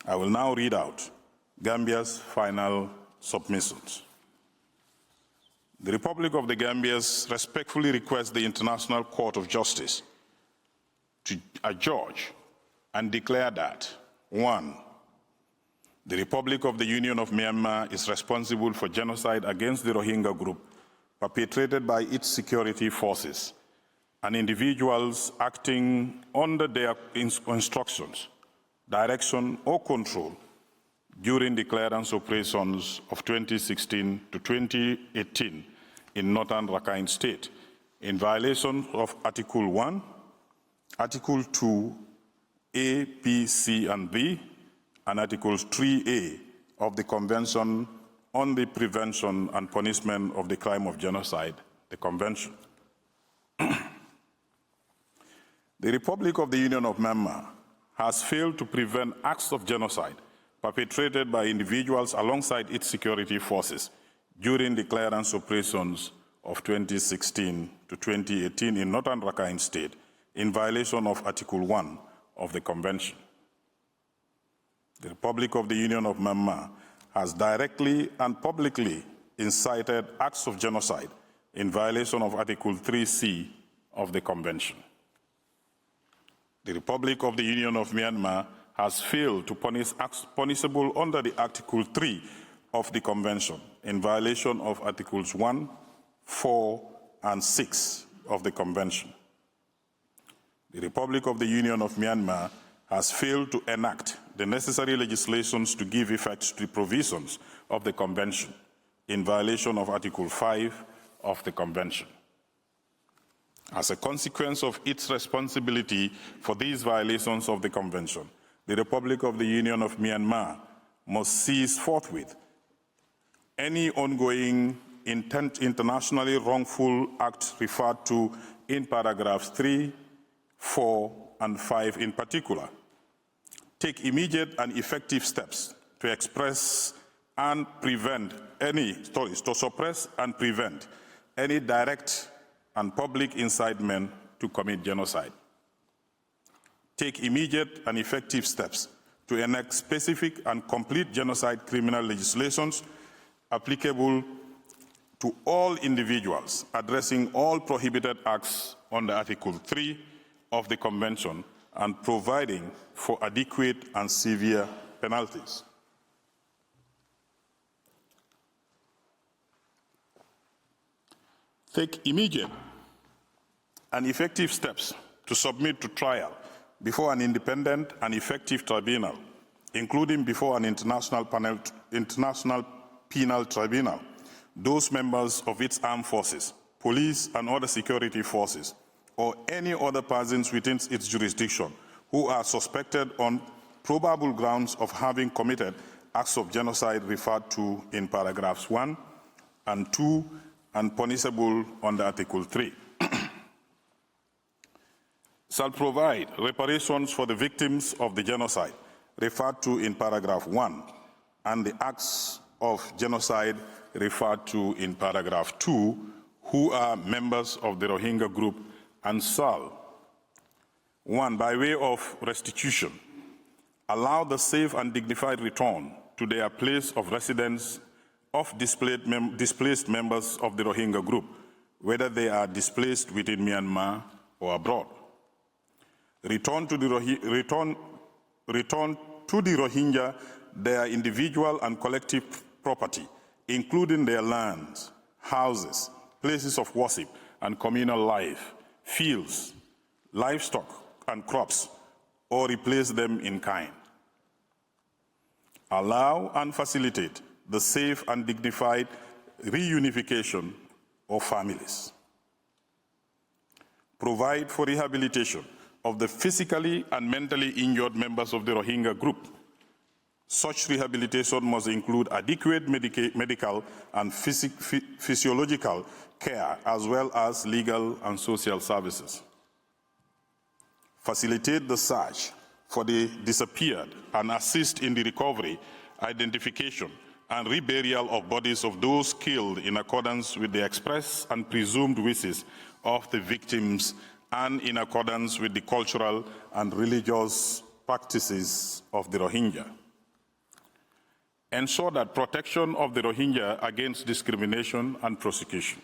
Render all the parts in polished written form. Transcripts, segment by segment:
I will now read out Gambia's final submissions. The Republic of the Gambia respectfully requests the International Court of Justice to adjudge and declare that, 1, the Republic of the Union of Myanmar is responsible for genocide against the Rohingya group perpetrated by its security forces and individuals acting under their instructions, direction, or control during the clearance operations of 2016 to 2018 in northern Rakhine State, in violation of Article 1, Article 2, A, B, C, and D, and Articles 3A of the Convention on the Prevention and Punishment of the Crime of Genocide, the Convention. The Republic of the Union of Myanmar has failed to prevent acts of genocide perpetrated by individuals alongside its security forces during the clearance operations of 2016 to 2018 in northern Rakhine State, in violation of Article 1 of the Convention. The Republic of the Union of Myanmar has directly and publicly incited acts of genocide in violation of Article 3C of the Convention. The Republic of the Union of Myanmar has failed to punish acts punishable under the Article 3 of the Convention in violation of Articles 1, 4, and 6 of the Convention. The Republic of the Union of Myanmar has failed to enact the necessary legislations to give effect to the provisions of the Convention in violation of Article 5 of the Convention. As a consequence of its responsibility for these violations of the Convention, the Republic of the Union of Myanmar must cease forthwith any ongoing internationally wrongful act referred to in paragraphs 3, 4, and 5 in particular. Take immediate and effective steps to suppress and prevent any direct and public incitement to commit genocide. Take immediate and effective steps to enact specific and complete genocide criminal legislations applicable to all individuals, addressing all prohibited acts under Article 3 of the Convention and providing for adequate and severe penalties. Take immediate and effective steps to submit to trial before an independent and effective tribunal, including before an international penal tribunal, those members of its armed forces, police and other security forces, or any other persons within its jurisdiction who are suspected on probable grounds of having committed acts of genocide referred to in paragraphs 1 and 2 and punishable under Article 3. Shall provide reparations for the victims of the genocide referred to in paragraph 1 and the acts of genocide referred to in paragraph 2 who are members of the Rohingya group, and shall, 1, by way of restitution, allow the safe and dignified return to their place of residence of displaced members of the Rohingya group, whether they are displaced within Myanmar or abroad. Return to the Rohingya their individual and collective property, including their lands, houses, places of worship and communal life, fields, livestock and crops, or replace them in kind. Allow and facilitate the safe and dignified reunification of families. Provide for rehabilitation of the physically and mentally injured members of the Rohingya group. Such rehabilitation must include adequate medical and physiological care, as well as legal and social services. Facilitate the search for the disappeared and assist in the recovery, identification, and reburial of bodies of those killed in accordance with the express and presumed wishes of the victims and in accordance with the cultural and religious practices of the Rohingya. ensure that protection of the Rohingya against discrimination and persecution,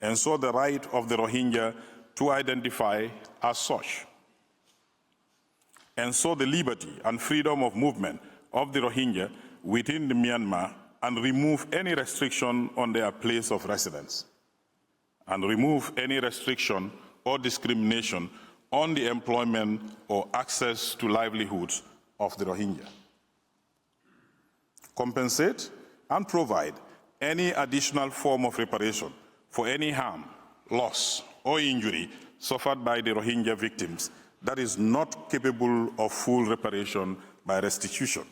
ensure the right of the Rohingya to identify as such, ensure the liberty and freedom of movement of the Rohingya within the Myanmar and remove any restriction on their place of residence, and remove any restriction or discrimination on the employment or access to livelihoods of the Rohingya. Compensate and provide any additional form of reparation for any harm, loss, or injury suffered by the Rohingya victims that is not capable of full reparation by restitution.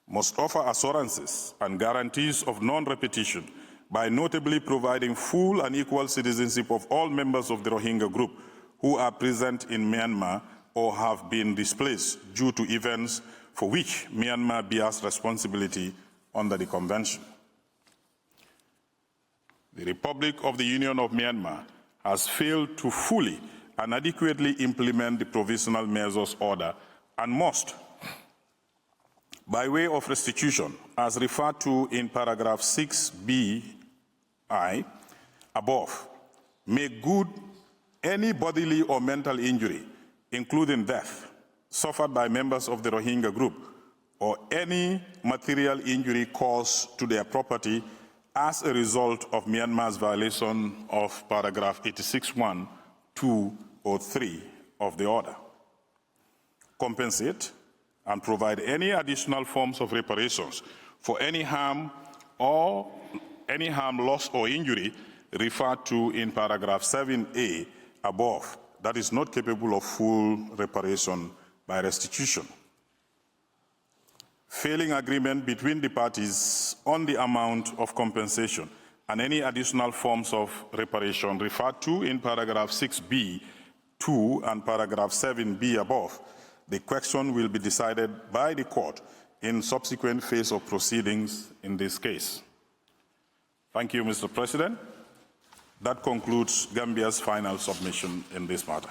Must offer assurances and guarantees of non-repetition by notably providing full and equal citizenship of all members of the Rohingya group who are present in Myanmar or have been displaced due to events for which Myanmar bears responsibility under the Convention. The Republic of the Union of Myanmar has failed to fully and adequately implement the Provisional Measures Order and must, by way of restitution, as referred to in paragraph 6b(I) above, make good any bodily or mental injury, including death, suffered by members of the Rohingya group, or any material injury caused to their property as a result of Myanmar's violation of paragraph 86(1), 2, or 3 of the order. Compensate and provide any additional forms of reparations for any harm, loss, or injury referred to in paragraph 7a above that is not capable of full reparation by restitution. Failing agreement between the parties on the amount of compensation and any additional forms of reparation referred to in paragraph 6b(2) and paragraph 7b above, the question will be decided by the court in subsequent phase of proceedings in this case. Thank you, Mr. President. That concludes Gambia's final submission in this matter.